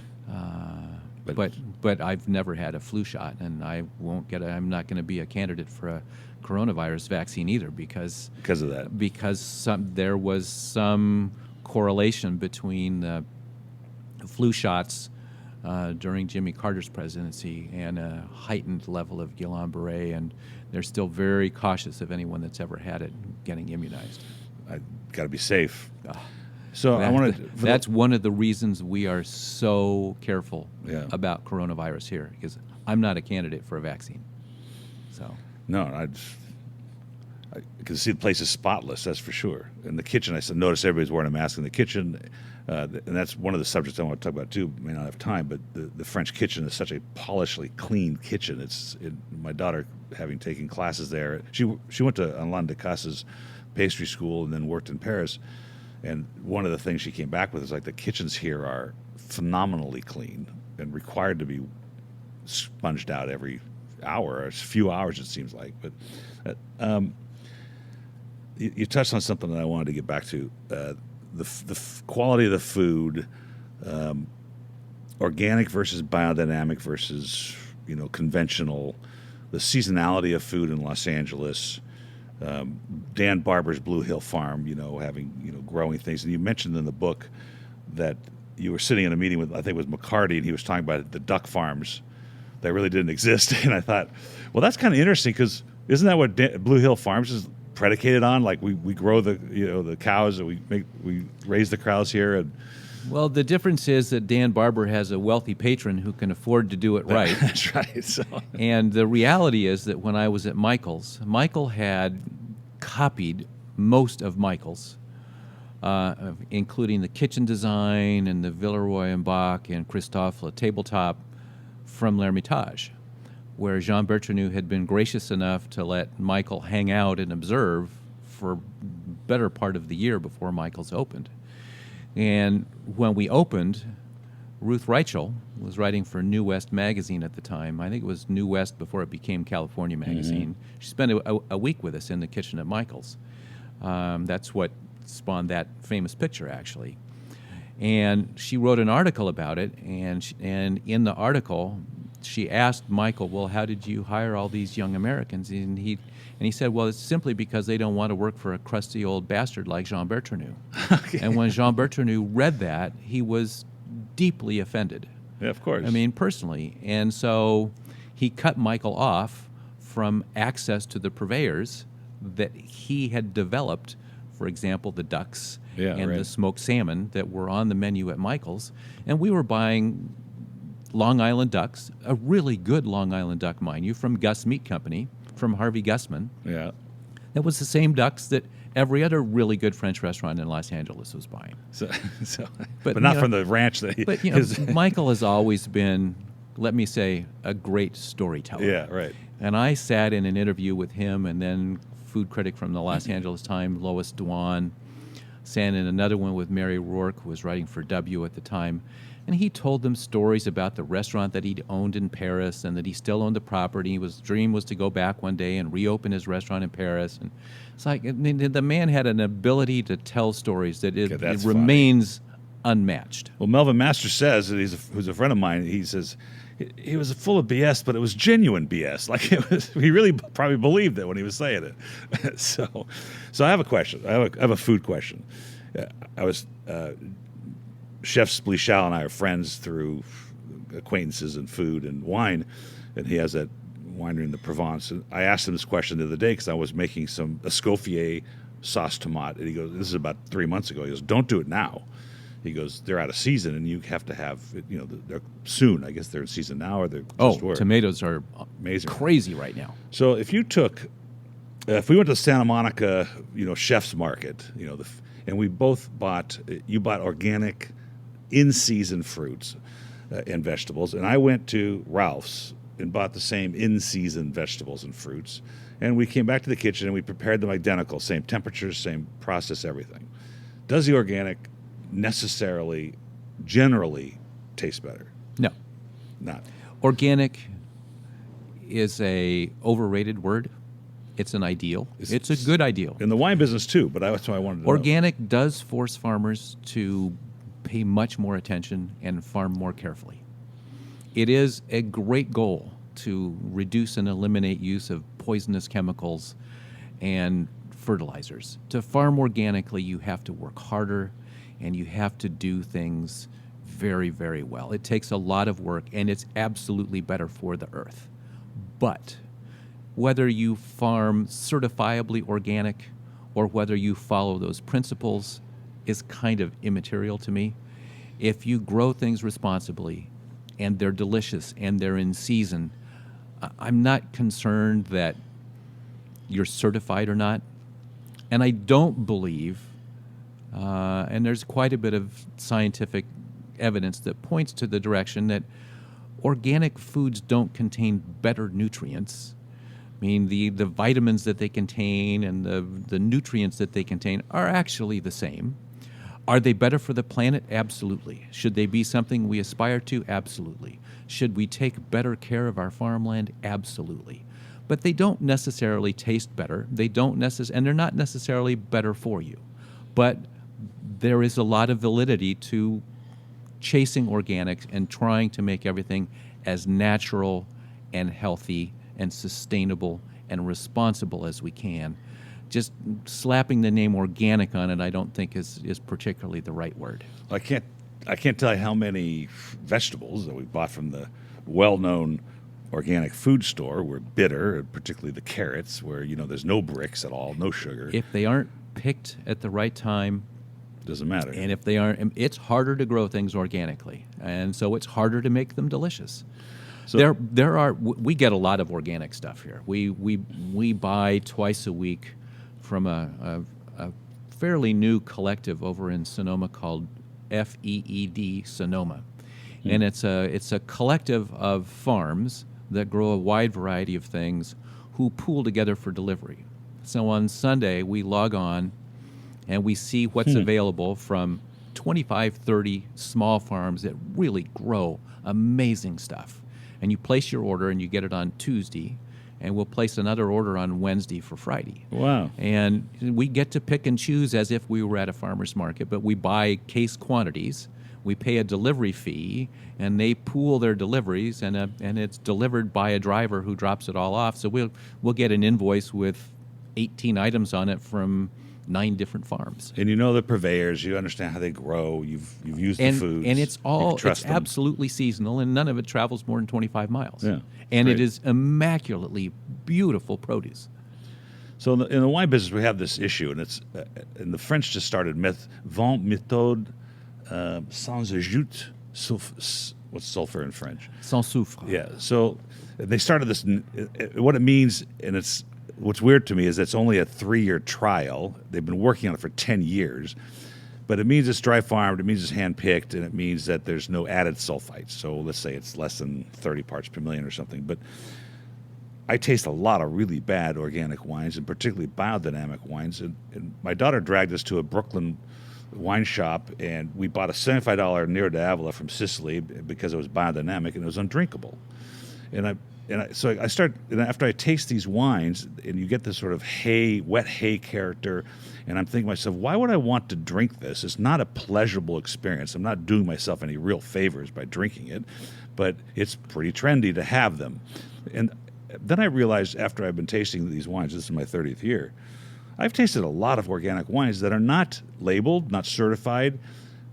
But I've never had a flu shot, and I'm not going to be a candidate for a coronavirus vaccine either because Because of that. Because there was some correlation between the flu shots during Jimmy Carter's presidency and a heightened level of Guillain-Barré, and they're still very cautious of anyone that's ever had it getting immunized. I got to be safe. So I want to. That's one of the reasons we are so careful Yeah. about coronavirus here, because I'm not a candidate for a vaccine. So No, I can see the place is spotless, that's for sure. In the kitchen, I notice everybody's wearing a mask in the kitchen, and that's one of the subjects I want to talk about too. May not have time, but the French kitchen is such a polishly clean kitchen. My daughter, having taken classes there, she went to Alain Decasse's pastry school and then worked in Paris. And one of the things she came back with is like the kitchens here are phenomenally clean and required to be sponged out every hour or a few hours, it seems like. But you touched on something that I wanted to get back to: the quality of the food, organic versus biodynamic versus conventional, the seasonality of food in Los Angeles. Dan Barber's Blue Hill Farm, having growing things, and you mentioned in the book that you were sitting in a meeting with, I think it was McCarty, and he was talking about the duck farms that really didn't exist. And I thought, well, that's kind of interesting, because isn't that what Blue Hill Farms is predicated on? Like we grow the cows, and we raise the cows here, and well, the difference is that Dan Barber has a wealthy patron who can afford to do it right. That's right. So. And the reality is that when I was at Michael's, Michael had copied most of Michael's, including the kitchen design and the Villeroy and Bach and Christophe Le tabletop from L'Hermitage, where Jean Bertranu had been gracious enough to let Michael hang out and observe for better part of the year before Michael's opened. And when we opened, Ruth Reichel was writing for New West magazine at the time. I think it was New West before it became California magazine. Mm-hmm. She spent a week with us in the kitchen at Michael's. That's what spawned that famous picture, actually. And she wrote an article about it, and in the article, she asked Michael, well, how did you hire all these young Americans? And he said, well, it's simply because they don't want to work for a crusty old bastard like Jean Bertranu. Okay. And when Jean Bertranu read that, he was deeply offended. Yeah, of course. I mean, personally. And so he cut Michael off from access to the purveyors that he had developed, for example, the ducks the smoked salmon that were on the menu at Michael's. And we were buying Long Island ducks, a really good Long Island duck, mind you, from Gus Meat Company, from Harvey Gussman. Yeah. That was the same ducks that every other really good French restaurant in Los Angeles was buying. But not from the ranch that he... But, Michael has always been, let me say, a great storyteller. Yeah, right. And I sat in an interview with him, and then food critic from the Los Angeles Times, Lois Dwan, sat in another one with Mary Rourke, who was writing for W at the time. And he told them stories about the restaurant that he'd owned in Paris and that he still owned the property. His dream was to go back one day and reopen his restaurant in Paris. And it's like the man had an ability to tell stories that it remains unmatched. Well, Melvin Masters says, that who's a friend of mine, he says, he was full of BS, but it was genuine BS. Like he really probably believed it when he was saying it. So I have a question. I have a food question. Chef Splichal and I are friends through acquaintances in food and wine, and he has that winery in the Provence. And I asked him this question the other day because I was making some Escoffier sauce tomate, and he goes, "This is about 3 months ago." He goes, "Don't do it now." He goes, "They're out of season, and you have to have they're soon. I guess they're in season now, or they're just were." Tomatoes are amazing, crazy right now. So if we went to Santa Monica, Chef's Market, and we both you bought organic, in-season fruits and vegetables, and I went to Ralph's and bought the same in-season vegetables and fruits, And we came back to the kitchen and we prepared them identical, same temperatures, same process, everything. Does the organic necessarily, generally, taste better? No. Not. Organic is a overrated word. It's an ideal. It's a good ideal. In the wine business too, but that's why I wanted to know. Organic does force farmers to pay much more attention and farm more carefully. It is a great goal to reduce and eliminate use of poisonous chemicals and fertilizers. To farm organically, you have to work harder and you have to do things very, very well. It takes a lot of work and it's absolutely better for the earth. But whether you farm certifiably organic or whether you follow those principles is kind of immaterial to me. If you grow things responsibly and they're delicious and they're in season, I'm not concerned that you're certified or not. And I don't believe, and there's quite a bit of scientific evidence that points to the direction that organic foods don't contain better nutrients. I mean, the vitamins that they contain and the nutrients that they contain are actually the same. Are they better for the planet? Absolutely. Should they be something we aspire to? Absolutely. Should we take better care of our farmland? Absolutely. But they don't necessarily taste better. And they're not necessarily better for you. But there is a lot of validity to chasing organics and trying to make everything as natural and healthy and sustainable and responsible as we can. Just slapping the name organic on it, I don't think is particularly the right word. I can't tell you how many vegetables that we bought from the well-known organic food store were bitter, particularly the carrots, where there's no bricks at all, no sugar. If they aren't picked at the right time, doesn't matter. And if they aren't, it's harder to grow things organically, and so it's harder to make them delicious. So we get a lot of organic stuff here. We buy twice a week from a fairly new collective over in Sonoma called FEED Sonoma, and it's a collective of farms that grow a wide variety of things who pool together for delivery. So on Sunday we log on and we see what's available from 25, 30 small farms that really grow amazing stuff. And you place your order and you get it on Tuesday, and we'll place another order on Wednesday for Friday. Wow. And we get to pick and choose as if we were at a farmer's market, but we buy case quantities. We pay a delivery fee, and they pool their deliveries, and it's delivered by a driver who drops it all off. So we'll get an invoice with 18 items on it from 9 different farms. And the purveyors, you understand how they grow, you've used the foods. And it's absolutely seasonal, and none of it travels more than 25 miles. Yeah, and great. it is immaculately beautiful produce. So in the wine business, we have this issue, and it's and the French just started vente méthode sans ajout. What's sulfur in French? Sans soufre. Yeah. So they started this. What it means, and it's what's weird to me is it's only a 3-year trial. They've been working on it for 10 years, but it means it's dry farmed. It means it's hand picked, and it means that there's no added sulfites. So let's say it's less than 30 parts per million or something. But I taste a lot of really bad organic wines, and particularly biodynamic wines. And my daughter dragged us to a Brooklyn wine shop, and we bought a $75 Nero d'Avola from Sicily because it was biodynamic, and it was undrinkable. So I start, and after I taste these wines, and you get this sort of wet hay character, and I'm thinking to myself, why would I want to drink this? It's not a pleasurable experience. I'm not doing myself any real favors by drinking it, but it's pretty trendy to have them. And then I realized after I've been tasting these wines, this is my 30th year, I've tasted a lot of organic wines that are not labeled, not certified,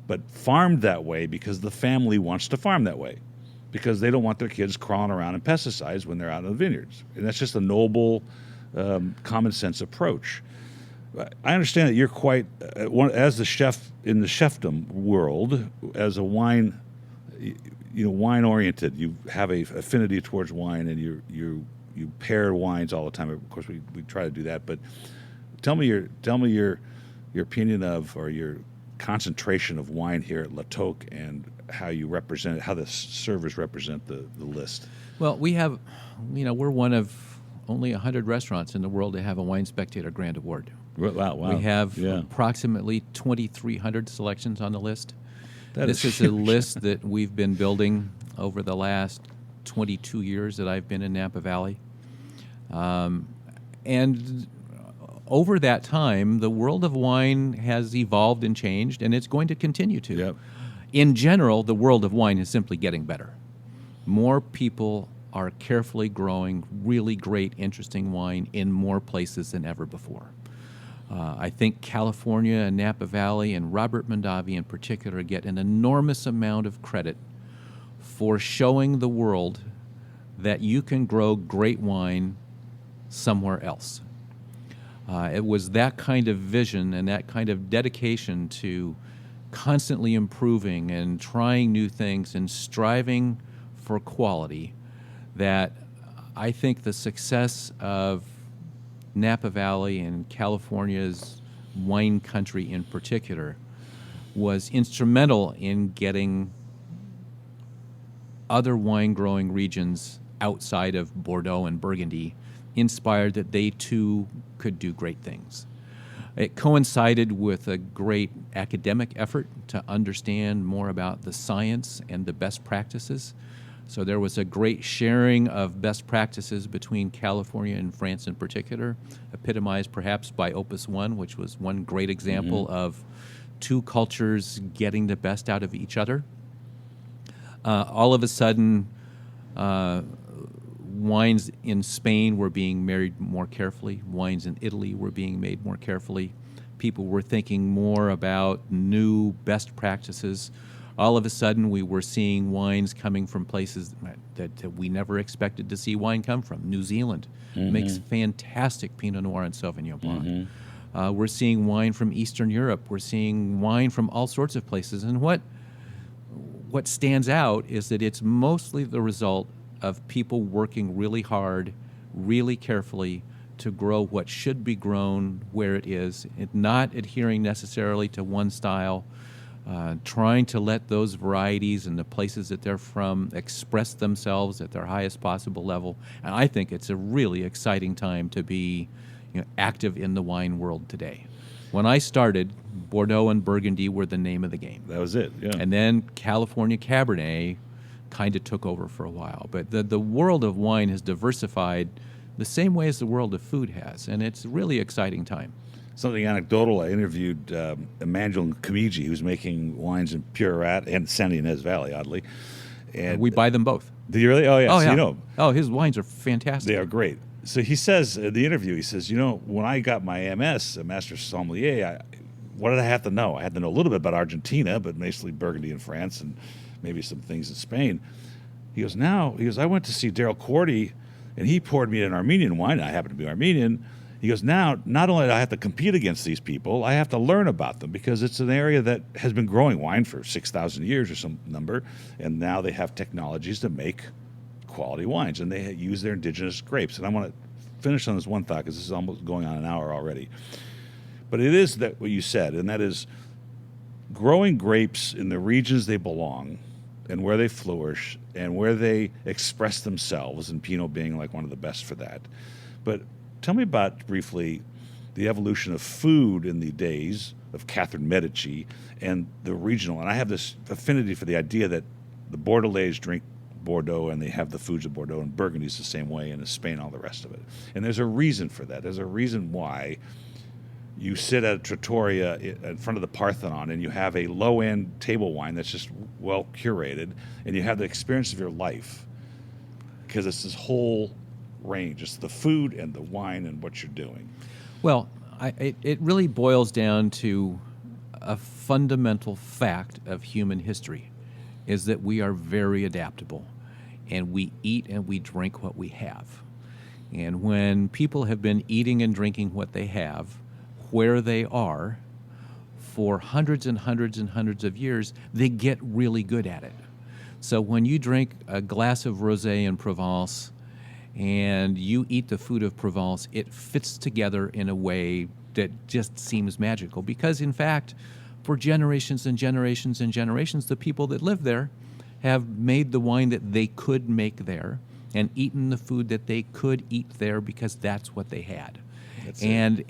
but farmed that way because the family wants to farm that way, because they don't want their kids crawling around in pesticides when they're out in the vineyards. And that's just a noble, common sense approach. I understand that you're quite, as the chef in the chefdom world, as a wine, wine oriented. You have a affinity towards wine, and you pair wines all the time. Of course, we try to do that. But tell me your opinion of, or your concentration of wine here at La Toque, and how you represent it, how the servers represent the list. Well, we have, we're one of only 100 restaurants in the world to have a Wine Spectator Grand Award. Wow. We have Yeah. approximately 2,300 selections on the list. This is a list that we've been building over the last 22 years that I've been in Napa Valley. And over that time, the world of wine has evolved and changed, and it's going to continue to. Yep. In general, the world of wine is simply getting better. More people are carefully growing really great, interesting wine in more places than ever before. I think California and Napa Valley and Robert Mondavi in particular get an enormous amount of credit for showing the world that you can grow great wine somewhere else. It was that kind of vision and that kind of dedication to constantly improving and trying new things and striving for quality that I think the success of Napa Valley and California's wine country in particular was instrumental in getting other wine growing regions outside of Bordeaux and Burgundy inspired that they too could do great things. It coincided with a great academic effort to understand more about the science and the best practices. So there was a great sharing of best practices between California and France in particular, epitomized perhaps by Opus One, which was one great example of two cultures getting the best out of each other. All of a sudden, wines in Spain were being married more carefully. Wines in Italy were being made more carefully. People were thinking more about new best practices. All of a sudden, we were seeing wines coming from places that we never expected to see wine come from. New Zealand makes fantastic Pinot Noir and Sauvignon Blanc. We're seeing wine from Eastern Europe. We're seeing wine from all sorts of places. And what stands out is that it's mostly the result of people working really hard, really carefully to grow what should be grown where it is, and not adhering necessarily to one style, trying to let those varieties and the places that they're from express themselves at their highest possible level. And I think it's a really exciting time to be active in the wine world today. When I started, Bordeaux and Burgundy were the name of the game. That was it, yeah. And then California Cabernet kind of took over for a while. But the world of wine has diversified the same way as the world of food has, and it's a really exciting time. Something anecdotal, I interviewed Emmanuel Camigi, who's making wines in Purat and San Ynez Valley, oddly. And we buy them both. Do you really? Oh, yeah. Oh, So yeah. you know, Oh, his wines are fantastic. they are great. So he says in the interview, he says, when I got my MS, a Master Sommelier, what did I have to know? I had to know a little bit about Argentina, but mostly Burgundy and France and maybe some things in Spain. He goes, I went to see Daryl Cordy, and he poured me an Armenian wine. I happen to be Armenian. He goes, now, not only do I have to compete against these people, I have to learn about them because it's an area that has been growing wine for 6,000 years or some number, and now they have technologies to make quality wines, and they use their indigenous grapes. And I want to finish on this one thought because this is almost going on an hour already. But it is that what you said, and that is growing grapes in the regions they belong and where they flourish and where they express themselves, and Pinot being like one of the best for that. But tell me about, briefly, the evolution of food in the days of Catherine Medici and the regional. And I have this affinity for the idea that the Bordelais drink Bordeaux and they have the foods of Bordeaux, and Burgundy is the same way, and Spain, all the rest of it. And there's a reason for that. There's a reason why you sit at a trattoria in front of the Parthenon and you have a low-end table wine that's just well curated, and you have the experience of your life because it's this whole range. It's the food and the wine and what you're doing. Well, it really boils down to a fundamental fact of human history, is that we are very adaptable, and we eat and we drink what we have. And when people have been eating and drinking what they have, where they are, for hundreds and hundreds and hundreds of years, they get really good at it. So when you drink a glass of rosé in Provence and you eat the food of Provence, it fits together in a way that just seems magical. Because, in fact, for generations and generations and generations, the people that live there have made the wine that they could make there, and eaten the food that they could eat there because that's what they had. That's it. And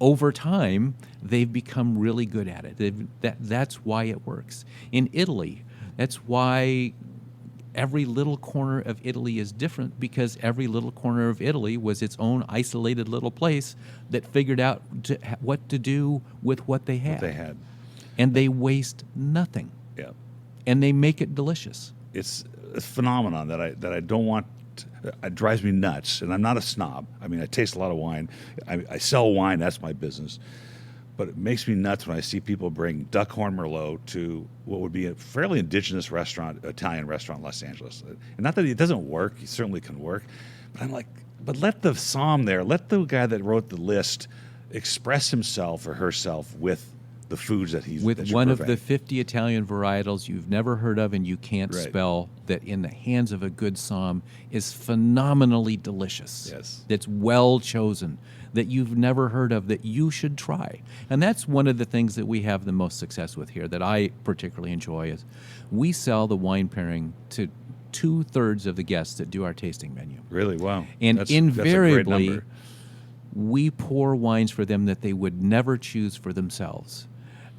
over time, they've become really good at it. That's why it works. In Italy, that's why every little corner of Italy is different, because every little corner of Italy was its own isolated little place that figured out what to do with what they had. And they waste nothing. Yeah. And they make it delicious. It's a phenomenon that I don't want. It drives me nuts, and I'm not a snob. I mean, I taste a lot of wine. I sell wine. That's my business. But it makes me nuts when I see people bring Duckhorn Merlot to what would be a fairly indigenous restaurant, Italian restaurant in Los Angeles. And not that it doesn't work. It certainly can work. But I'm like, but let the somm there, let the guy that wrote the list express himself or herself with the foods that he's with one of the 50 Italian varietals you've never heard of and you can't spell, that in the hands of a good somm is phenomenally delicious. Yes. That's well chosen, that you've never heard of, that you should try. And that's one of the things that we have the most success with here, that I particularly enjoy, is we sell the wine pairing to 2/3 of the guests that do our tasting menu. Really? Wow. And that's invariably, a great number. we pour wines for them that they would never choose for themselves.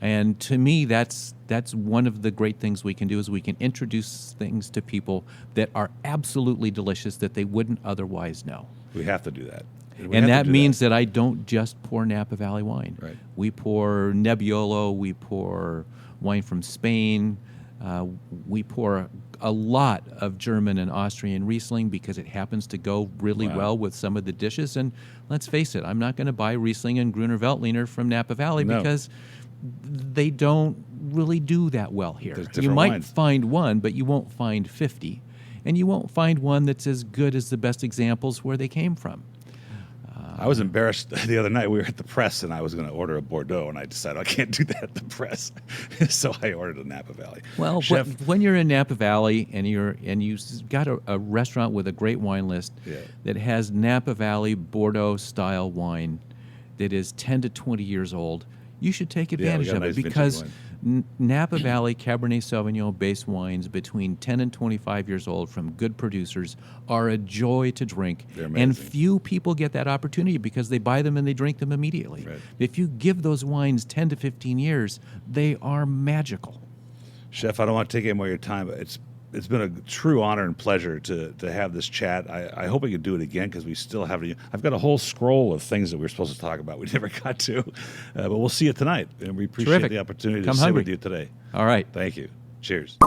And to me, that's one of the great things we can do, is we can introduce things to people that are absolutely delicious that they wouldn't otherwise know. We have to do that. And that means that I don't just pour Napa Valley wine. Right. We pour Nebbiolo, we pour wine from Spain, we pour a lot of German and Austrian Riesling because it happens to go really well with some of the dishes. And let's face it, I'm not going to buy Riesling and Gruner Veltliner from Napa Valley because they don't really do that well here. You might find one, but you won't find 50. And you won't find one that's as good as the best examples where they came from. I was embarrassed the other night. We were at the press, and I was going to order a Bordeaux, and I decided I can't do that at the press, so I ordered a Napa Valley. Well, Chef, when you're in Napa Valley and you've got a restaurant with a great wine list that has Napa Valley Bordeaux style wine that is 10 to 20 years old, you should take advantage of it, because Napa Valley Cabernet Sauvignon based wines between 10 and 25 years old from good producers are a joy to drink. And few people get that opportunity because they buy them and they drink them immediately. Right. If you give those wines 10 to 15 years, they are magical. Chef, I don't want to take any more of your time, but it's been a true honor and pleasure to have this chat. I hope we can do it again, because we still have I've got a whole scroll of things that we were supposed to talk about we never got to, but we'll see you tonight, and we appreciate the opportunity to sit with you today. All right. Thank you. Cheers.